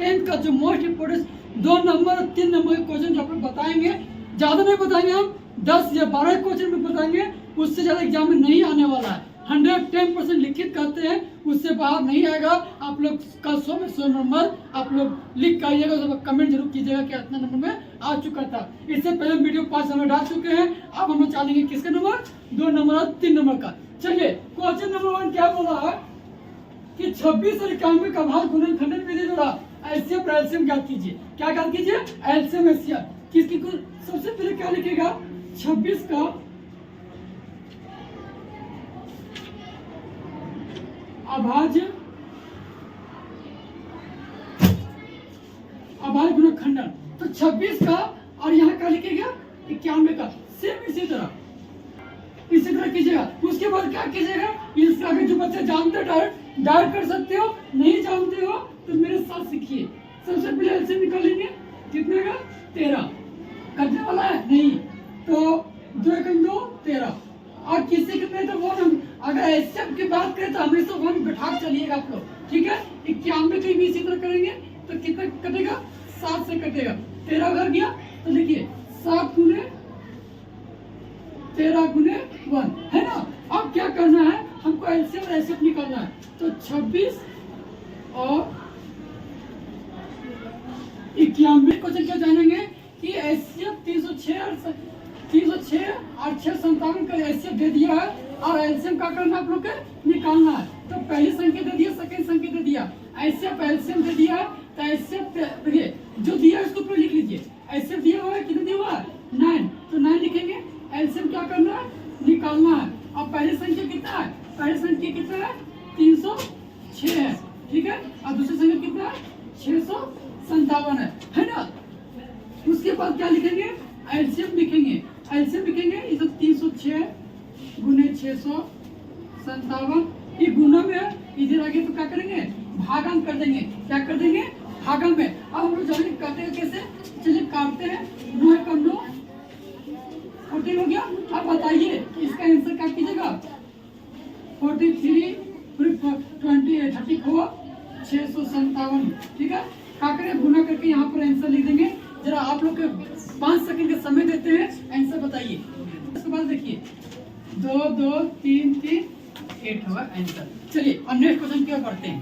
10th का जो most important 2 number और 3 नंबर के क्वेश्चन जो आप लोग बताएंगे, ज़्यादा नहीं बताएंगे, हम 10 या 12 क्वेश्चन में बताएंगे, उससे ज़्यादा एग्जाम में नहीं आने वाला है। 110% लिखित करते हैं, उससे बाहर नहीं आएगा। आप लोग का 100 में 100 नंबर आप लोग लिख कर आइएगा, तो कमेंट जरूर कीजिएगा कि इतना नंबर में आ चुका था। इससे पहले वीडियो 5 नंबर डाल चुके हैं, अब हम लोग चाहेंगे किसका नंबर, 2 नंबर और 3 नंबर का। चलिए क्वेश्चन नंबर 1 क्या बोला है कि 26 और 91 का भाग गुणनखंडन विधि द्वारा एलसीएम और एलसीएम ज्ञात कीजिए। क्या ज्ञात कीजिए? LCM LCM. किसकी सबसे पहले क्या लिखेगा? 26 का अभाज्य गुणनखंडन, तो 26 का और यहाँ क्या लिखेगा? 91 का। सेम इसी तरह कीजिएगा। उसके बाद क्या कीजिएगा? इसके आगे जो बच्चे जानते हो डायरेक्ट कर सकते हो, नहीं जानते हो तो मेरे साथ सीखिए। सबसे पहले एलसीएम निकालेंगे, कितने का? 13 कटने वाला है नहीं, तो 2 एकम 2 13। और किसी के में तो 1, अगर एलसीएम की बात करें तो हमेशा 1 बैठा चलिएगा आप लोग, ठीक है। 91 के भी इसी तरह करेंगे तो कितना कटेगा? 7 से कटेगा। 13 उधर गया तो देखिए 7 गुने 13 गुने 1 है ना। अब क्या करना है? हमको एलसीएम और एलसीएम निकालना है, तो 26 और 91 क्वेश्चन क्या जानेंगे कि एलसीएम 306 और 657 का एलसीएम दे दिया है, और एलसीएम का करना आप लोग के निकालना है। तो पहली संख्या दे दिया, सेकंड संख्या दे दिया, एलसीएम दे दिया है, तो एलसीएम देखिए जो दिया है उसको ऊपर लिख लीजिए। एलसीएम दिया हुआ है, कितना दिया हुआ है? 9, तो 9 लिखेंगे। एलसीएम क्या करना है? निकालना है। अब पहली संख्या कितना है? पहली संख्या कितना है? 306 है, ठीक है। और दूसरी संख्या कितना है? 657 है ना। उसके बाद क्या लिखेंगे? एलसीएम लिखेंगे। एलसीएम लिखेंगे, इसे 306 गुने 657, ये गुना में है, इधर आगे तो क्या करेंगे? भागन कर देंगे। क्या कर देंगे? भागन में। अब हम लोग जानेंगे काटेंगे कैसे। चलिए काटते हैं। 9 का 9 14 हो गया। अब बताइए इसका आंसर क्या कीजिएगा? 43 28 34 657, ठीक है। क्या करें? गुना करके यहाँ पर आंसर लिख देंगे। जरा आप लोग 5 सेकंड का समय देते हैं, आंसर बताइए। उसके बाद देखिए 2 2 3 3 8 होगा आंसर। चलिए अब नेक्स्ट क्वेश्चन क्या करते हैं।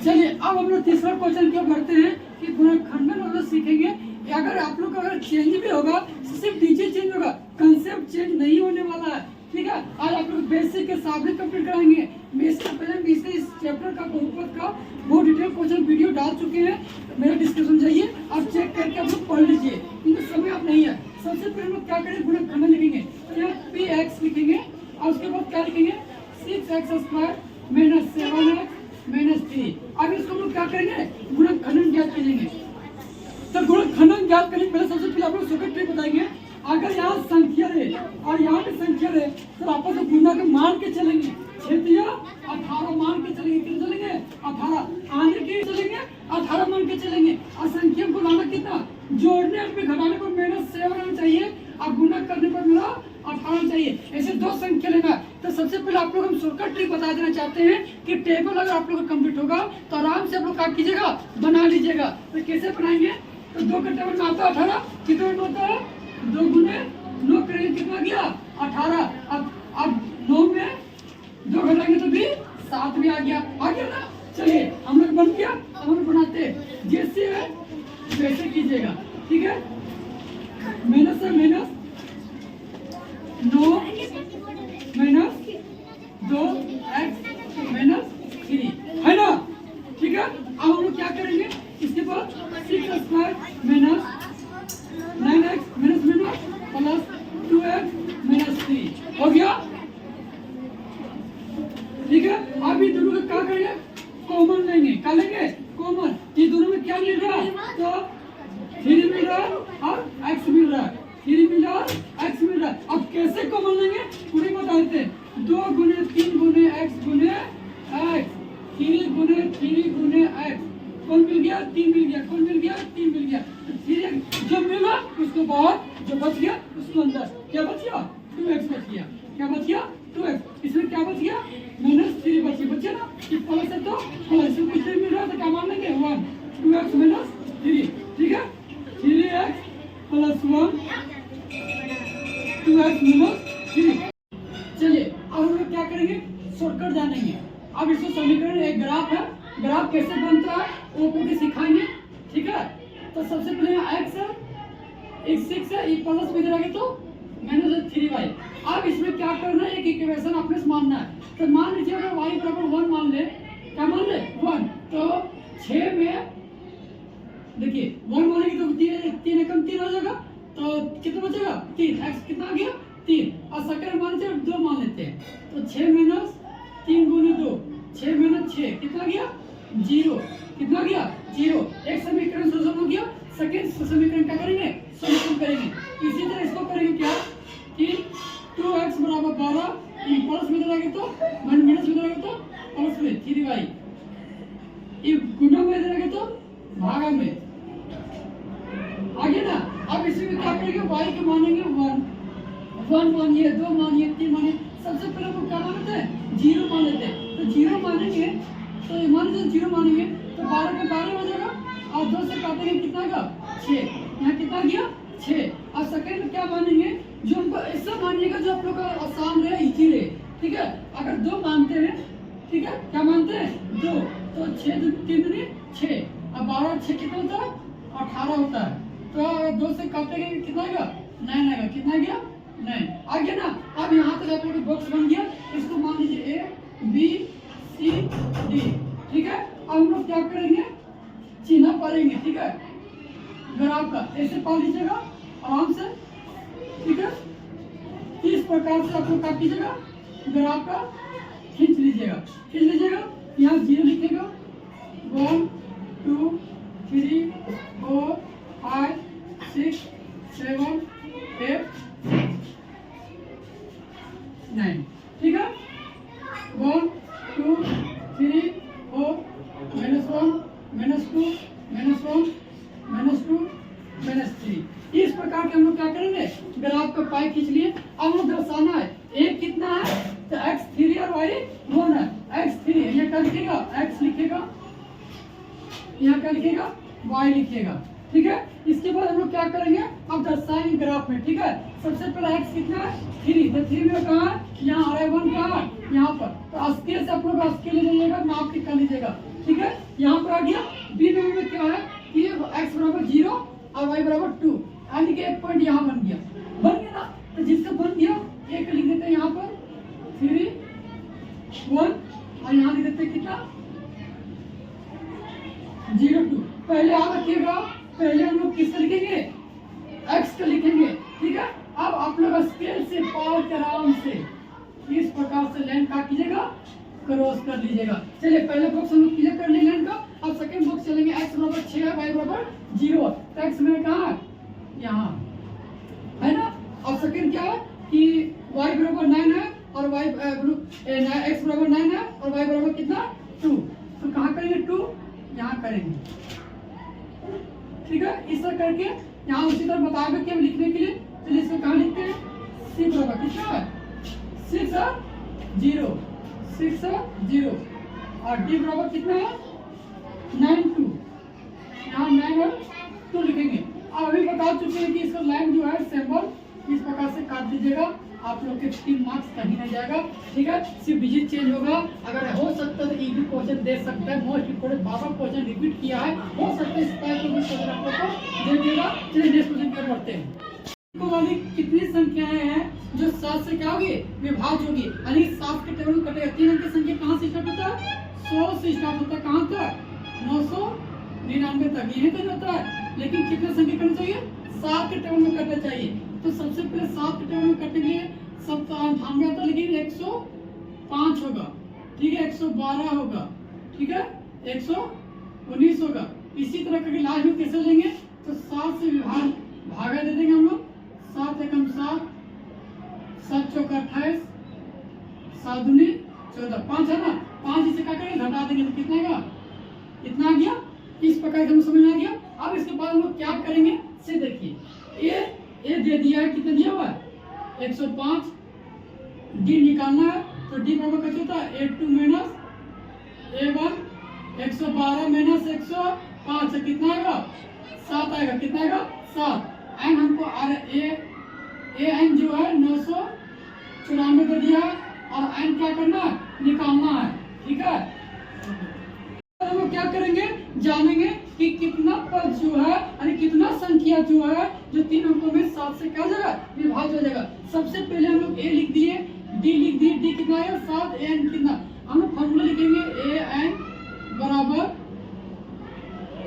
चलिए अब हम लोग तीसरा क्वेश्चन क्या करते हैं कि गुणनखंडन हम लोग सीखेंगे। अगर आप लोग अगर चेंज भी होगा, सिर्फ डीजे चेंज होगा, कंसेप्ट चेंज नहीं होने वाला है, ठीक है। आज आप लोग बेसिक के साथ कंप्लीट कराएंगे। इससे पहले इस चैप्टर का बहुपद का बहुत डिटेल क्वेश्चन वीडियो डाल चुके हैं, मेरा डिस्क्रिप्शन जाइए आप चेक करके आप लोग पढ़ लीजिए, क्योंकि समय आप नहीं है। सबसे पहले लोग क्या करें? गुणनखंडन लिखेंगे, तो यहाँ px लिखेंगे, और उसके बाद क्या लिखेंगे? 6x² minus 7x minus 3। अब इसको लोग क्या करेंगे? गुणनखंडन ज्ञात करेंगे। तो गुणनखंडन ज्ञात करने पहले सबसे पहले आप लोग शॉर्टकट ट्रिक बताएंगे। अगर यहाँ संख्या रहे और यहाँ भी संख्या रहे, तो आपस में गुणा के मान के चलेंगे। 18 मान के चलेंगे, कितने चलेंगे? 18 आने के चलेंगे, 18 मान के चलेंगे। और संख्या को लाना कितना? जोड़ने और घटाने पर -7 आना चाहिए, और गुणा करने पर मेरा 18 चाहिए। ऐसे 2 संख्या लेना। तो सबसे पहले आप लोग हम शॉर्टकट ट्रिक बता देना चाहते हैं कि टेबल अगर आप लोग का कंप्लीट होगा तो आराम से आप लोग क्या कीजिएगा? बना लीजिएगा। तो कैसे बनाएंगे? तो 2 का टेबल में आता 18, कितना होता है? 2 गुने 9 करेंगे, कितना गया? 18। अब 9 में 2 घटाएंगे तो भी 7 भी आ गया ना। चलिए हम लोग बन गया। अब हम बनाते हैं, जैसे है वैसे कीजिएगा, ठीक है। माइनस से माइनस 9 माइनस 2x माइनस 3 है ना, ठीक है। अब हम लोग क्या करेंगे? इसके बाद 6x² minus 9x minus plus 2x minus 3 हो गया, ठीक है। अब ये दोनों का क्या करेंगे? कॉमन लेंगे। क्या लेंगे? कॉमन। ये दोनों में क्या मिल रहा है? तो 3 मिल रहा है और x मिल रहा है, 3 मिल रहा है, x मिल रहा है। अब कैसे कॉमन लेंगे पूरे बता देते हैं। 2 गुने 3 गुने x गुने x, 3 गुने 3 गुने x, कौन मिल गया? 3 मिल गया, कौन मिल गया? 3 मिल गया। तो 3 जो मिला उसको बाहर, जो बच गया उसको अंदर। क्या बच गया? 2x बच गया। क्या बच गया? 2x। इसमें क्या बच गया? -3 बच गया ना। कि प्लस है तो प्लस कुछ नहीं मिल रहा तो क्या मान लेंगे 1 2x माइनस 3, ठीक है 3x प्लस 1 2x माइनस 3। चलिए अब हम लोग क्या करेंगे, शॉर्टकट जानेंगे। अब इसको समीकरण एक ग्राफ है, ग्राफ कैसे बनता है वो आपको सिखाएंगे, ठीक है। तो सबसे पहले x है, x 6 है, ये प्लस में इधर आगे तो माइनस 3y। अब इसमें क्या करना है, एक इक्वेशन आपने मानना है। तो मान लीजिए अगर y बराबर 1 मान ले, क्या मान ले 1, तो 6 में देखिए 1 मानेंगे तो 3 एकम 3 हो जाएगा, तो कितना बचेगा 3, x कितना आ गया 3, और सेकंड मान लीजिए 2 मान लेते हैं, तो 6 माइनस 3 गुने 2, 6 माइनस 6 कितना गया 0, कितना गया 0। एक समीकरण सोल्यूशन हो गया, सेकंड समीकरण क्या करेंगे सोल्यूशन करेंगे। इसी तरह इसको करेंगे क्या कि 2x बराबर 12, प्लस में इधर आगे तो माइनस में इधर आगे तो प्लस में 3y, ये गुणा में इधर आगे तो भागा में आगे ना। अब इसी में क्या करेंगे y के मानेंगे 1 मानिए, 2 मानिए, 3 मानिए। सबसे पहले हम क्या मान लेते हैं 0 मान लेते हैं। तो 0 मानेंगे तो मान लीजिए 0 मानेंगे तो 12 के 12 हो जाएगा, और 2 से काटेंगे कितना का 6, यहाँ कितना गया 6। और सेकंड क्या मानेंगे, जो हमको ऐसा मानिएगा जो आप लोग का आसान रहे, इजी रहे, ठीक है। अगर 2 मानते हैं, ठीक है, क्या मानते हैं 2, तो 6 3 दूनी 6, और 12 6 कितना होता है 18 होता है। तो 2 से काटेंगे कितना आएगा 9 आएगा, कितना गया 9 आ गया ना। अब यहाँ तक आप लोग का बॉक्स बन गया, इसको मान लीजिए A B C D, ठीक है। अब हम लोग क्या करेंगे चिन्ह पालेंगे, ठीक है, ग्राफ का ऐसे पा लीजिएगा आराम से, ठीक है। इस प्रकार से आप लोग क्या कीजिएगा ग्राफ का खींच लीजिएगा, यहाँ 0 लिखेगा, 1 2 3 4 5 6 7 8 9, ठीक है। 1 2 3 4 -1 -2 -1 -2 -3। इस प्रकार के हम लोग क्या करेंगे ग्राफ का पाई खींच लिए। अब हमें दर्शाना है एक कितना है, तो x 3 और y 1 है। x 3 यहाँ क्या लिखेगा x लिखेगा, यहाँ क्या लिखेगा y लिखेगा, ठीक है। इसके बाद हम लोग क्या करेंगे अब दर्शाएंगे ग्राफ में, ठीक है। सबसे पहले x कितना है 3, तो 3 में कहाँ है यहाँ आ रहा है 1 कहाँ है यहाँ पर, तो स्केल से आप लोग स्केल ले लीजिएगा, नाप के कर लीजिएगा, ठीक है। यहाँ पर आ गया b में क्या है कि x बराबर 0 और y बराबर 2, यानी कि एक पॉइंट यहाँ बन गया ना। तो जिसका बन गया एक लिख देते हैं यहाँ पर 3 1, और यहाँ लिख देते हैं कितना 0 2। पहले याद रखिएगा, पहले हम लोग किसका लिखेंगे x का लिखेंगे, ठीक है। अब आप लोग स्केल से पार के आराम से इस प्रकार से लाइन काट कीजिएगा, क्रॉस कर लीजिएगा। चलिए पहले बॉक्स हम लोग क्लियर कर लेंगे लाइन का। अब सेकंड बॉक्स चलेंगे, x बराबर 6 है, y बराबर 0, तो x में कहाँ है यहाँ है ना। अब सेकंड क्या है कि y बराबर 9 है और x बराबर 9 है और y बराबर कितना 2, तो कहाँ करेंगे 2 यहाँ करेंगे, ठीक है। इस तरह करके यहाँ उसी तरह बताएगा कि हम लिखने के लिए, तो इसको कहाँ लिखते हैं c बराबर कितना है 6 है 0, 6 है 0, और d बराबर कितना है 9 2, यहाँ 9 और 2 लिखेंगे। अब अभी बता चुके हैं कि इसका लाइन जो है सिंबल इस प्रकार से काट दीजिएगा, आप लोग के 3 मार्क्स कहीं नहीं जाएगा, ठीक है। सिर्फ डिजिट चेंज होगा, अगर हो सकता है तो ईजी क्वेश्चन दे सकता है, मोस्ट इंपोर्टेंट 12 क्वेश्चन रिपीट किया है, हो सकता है इस टाइप का क्वेश्चन आप लोग को दे देगा। चलिए नेक्स्ट क्वेश्चन की ओर बढ़ते हैं। वाली कितनी संख्याएं हैं जो 7 से क्या होगी विभाज्य होगी, यानी 7 के टेबल में कटेगा। 3 अंक की संख्या कहाँ से स्टार्ट होता है 100 से स्टार्ट होता है, कहाँ तक 999 तक, यही तक होता है। लेकिन कितने संख्या करना चाहिए 7 के टेबल में कटना चाहिए। तो सबसे पहले 7 के टेबल में कटेंगे, 97 आता, लेकिन 105 होगा, ठीक है, 112 होगा, ठीक है, 119 होगा। इसी तरह करके लास्ट में कैसे लेंगे, तो 7 से भागा दे देंगे हम लोग, 7 एकम 7, 7 चौका 28, 7 दूनी 14, 5 है ना, 5 इसे क्या करेंगे घटा देंगे तो कितना आएगा इतना आ गया। इस प्रकार से समझ में आ गया। अब इसके बाद हम लोग क्या करेंगे से देखिए, ए दे दिया है, कितना दिया हुआ है 105, डी निकालना है, तो डी बराबर कैसे होता है 82 माइनस 112 माइनस 105 से कितना आएगा 7 आएगा। कितना आएगा 7। एन हमको ए एन जो है 994 दे दिया है और एन क्या करना है निकालना है। ठीक है, हम लोग क्या करेंगे जानेंगे कि कितना पद जो है यानी कितना संख्या जो है जो 3 अंकों में 7 से क्या हो जाएगा विभाज्य हो जाएगा। सबसे पहले हम लोग ए लिख दिए, डी लिख दिए, डी कितना आएगा 7, ए एन कितना, हम लोग फॉर्मूला लिखेंगे ए एन बराबर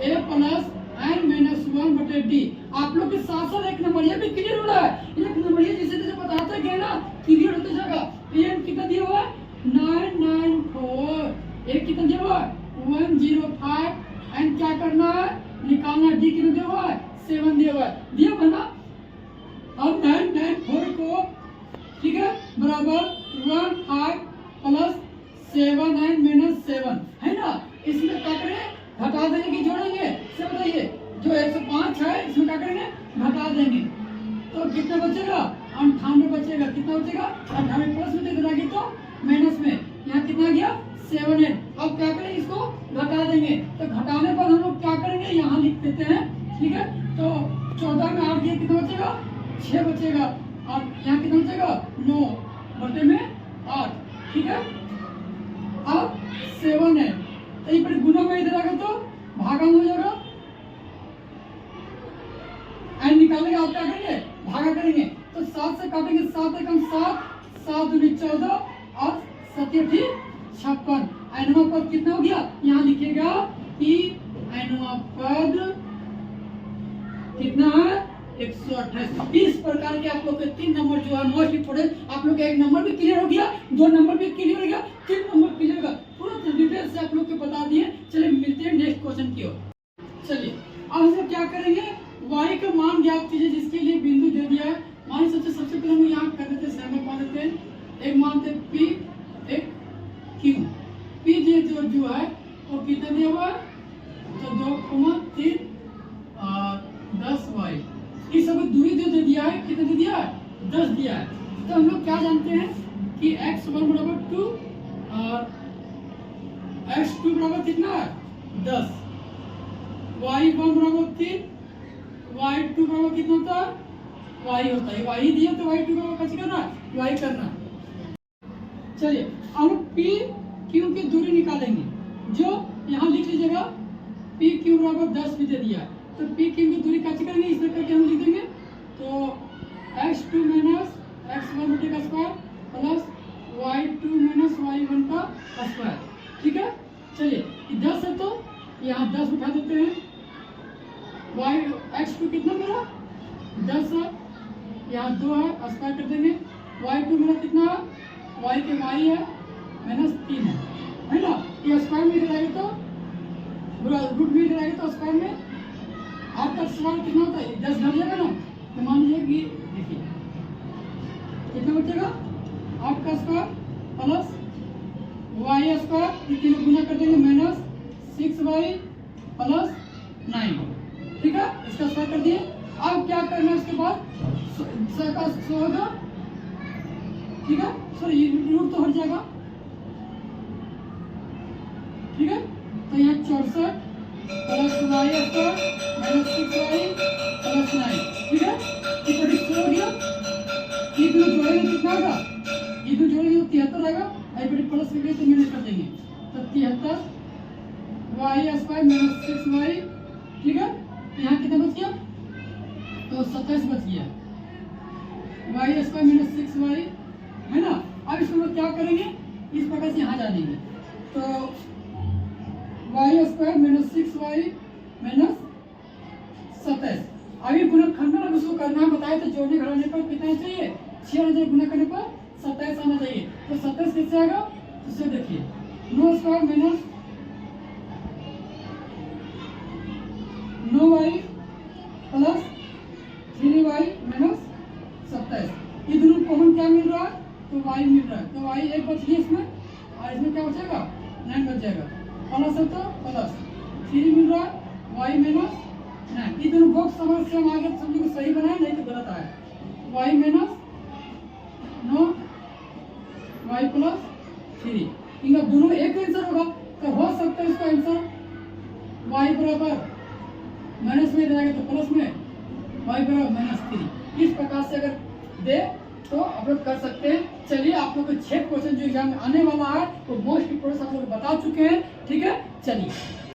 ए प्लस एन माइनस 1 बटे डी। आप लोग के साथ साथ एक नंबरिया भी क्लियर हो रहा है, एक नंबरिया जैसे जैसे बताते गए ना क्लियर होते जाएगा। ए एन कितना दिया हुआ है 994, ए कितना दिया हुआ है 105, एन क्या करना है निकालना, डी कितना दिया हुआ है 7 दिया हुआ है, दिया बना। अब 994 को ठीक है बराबर 15 प्लस 7 एन माइनस 7 है ना, इसमें क्या करें घटा देंगे कि जोड़ेंगे से बताइए। जो 105 है इसमें क्या करेंगे घटा देंगे तो कितना बचेगा 98 बचेगा। कितना बचेगा 98 प्लस में कितना गया तो माइनस में, यहाँ कितना गया 7 है। अब क्या करेंगे इसको घटा देंगे तो घटाने पर हम लोग क्या करेंगे यहाँ लिख देते हैं। ठीक है, तो 14 में 8 दिया कितना बचेगा 6 बचेगा और यहाँ कितना बचेगा 9 बटे में 8। ठीक है, अब 7 है तो ये पर गुना में इधर आएगा तो भागा हो जाएगा, एन निकालेंगे आप क्या करेंगे भागा करेंगे तो 7 से काटेंगे 7 एकम 7, 7 दूनी 14 और 7 56। एनवा पद कितना हो गया यहाँ लिखेगा कि एनवा पद कितना है 128। इस प्रकार के आप लोग के 3 नंबर जो है मोस्ट इंपोर्टेंट, आप लोग का 1 नंबर भी क्लियर हो गया, 2 नंबर भी क्लियर हो गया, 3 नंबर क्लियर होगा, पूरा डिटेल से आप लोग को बता दिए। चलिए मिलते हैं नेक्स्ट क्वेश्चन की ओर। चलिए अब हम लोग क्या करेंगे y का मान ज्ञात कीजिए जिसके लिए बिंदु दे दिया है। मान सबसे पहले हम यहाँ कर देते हैं सहमत मान देते हैं, एक मानते p एक q, p जो है वो कितना दिया हुआ है तो 2,3 10 y, इस सब दूरी जो दे दिया है कितना दे दिया है 10 दिया है। तो हम लोग क्या जानते हैं कि x1 बराबर 2 और x2 बराबर कितना है 10, y1 बराबर 3, y2 बराबर कितना होता है y होता है, y दिया तो y2 बराबर कैसे करना है y करना। चलिए अब p q की दूरी निकालेंगे, जो यहाँ लिख लीजिएगा p q बराबर 10 भी दे दिया है तो p q की दूरी कैसे करेंगे इस तरह करके हम लिख देंगे तो x2 माइनस x1 बटे का square plus y2 minus y1 का स्क्वायर। ठीक है, चलिए 10 है तो यहाँ 10 उठा देते हैं, x2 कितना मेरा 10 है, यहाँ 2 है स्क्वायर कर देंगे, y2 मेरा कितना है y के y है माइनस 3 है ना, ये स्क्वायर में गिराएगा तो रूट में गिराएगा तो स्क्वायर में आपका स्क्वायर कितना होता है 10 घट जाएगा ना, तो मान लीजिए कि देखिए कितना बचेगा आपका स्क्वायर प्लस y स्क्वायर, ये तीनों गुना कर देंगे माइनस 6y प्लस 9। ठीक है, इसका स्क्वायर कर दिए। अब क्या करना है उसके बाद होगा, ठीक है सॉरी रूट तो हट जाएगा। ठीक है, तो यहाँ 64 plus y square minus 6y plus 9। ठीक है, ये प्रोडक्ट हो गया, ये दोनों जोड़ेंगे कितना होगा, ये दोनों जोड़ेंगे तो 73 आएगा, आई प्रोडक्ट प्लस करके तो मैंने कर देंगे तो 73 y स्क्वायर माइनस 6y। ठीक है, यहाँ कितना बच गया तो 27 बच गया, y स्क्वायर माइनस 6y है ना। अब इसको लोग क्या करेंगे इस प्रकार से यहाँ जानेंगे तो y square minus 6y minus 27। अभी गुणनखंड अगर उसको करना है बताए तो जोड़ने घटाने पर कितना चाहिए 6 आना चाहिए, गुना करने पर 27 आना चाहिए तो 27 कैसे आएगा तो इसे देखिए 9 square minus 9y plus 3y minus 27, ये दोनों कॉमन क्या मिल रहा है तो y मिल रहा है तो y एक बच गया इसमें और इसमें क्या बचेगा 9 बच जाएगा, प्लस है तो प्लस 3 मिल रहा है y माइनस 9। ये दोनों बॉक्स समझ से हम आगे समझ को सही बनाए नहीं तो गलत आया, y माइनस 9 y प्लस 3, इनका दोनों एक आंसर होगा तो हो सकता है इसका आंसर y बराबर माइनस में जाएगा तो प्लस में, y बराबर -3। इस प्रकार से अगर दे तो आप लोग कर सकते हैं। चलिए आप लोग को 6 क्वेश्चन जो एग्जाम में आने वाला है वो मोस्ट इंपोर्टेंट आप लोग बता चुके हैं, ठीक है। चलिए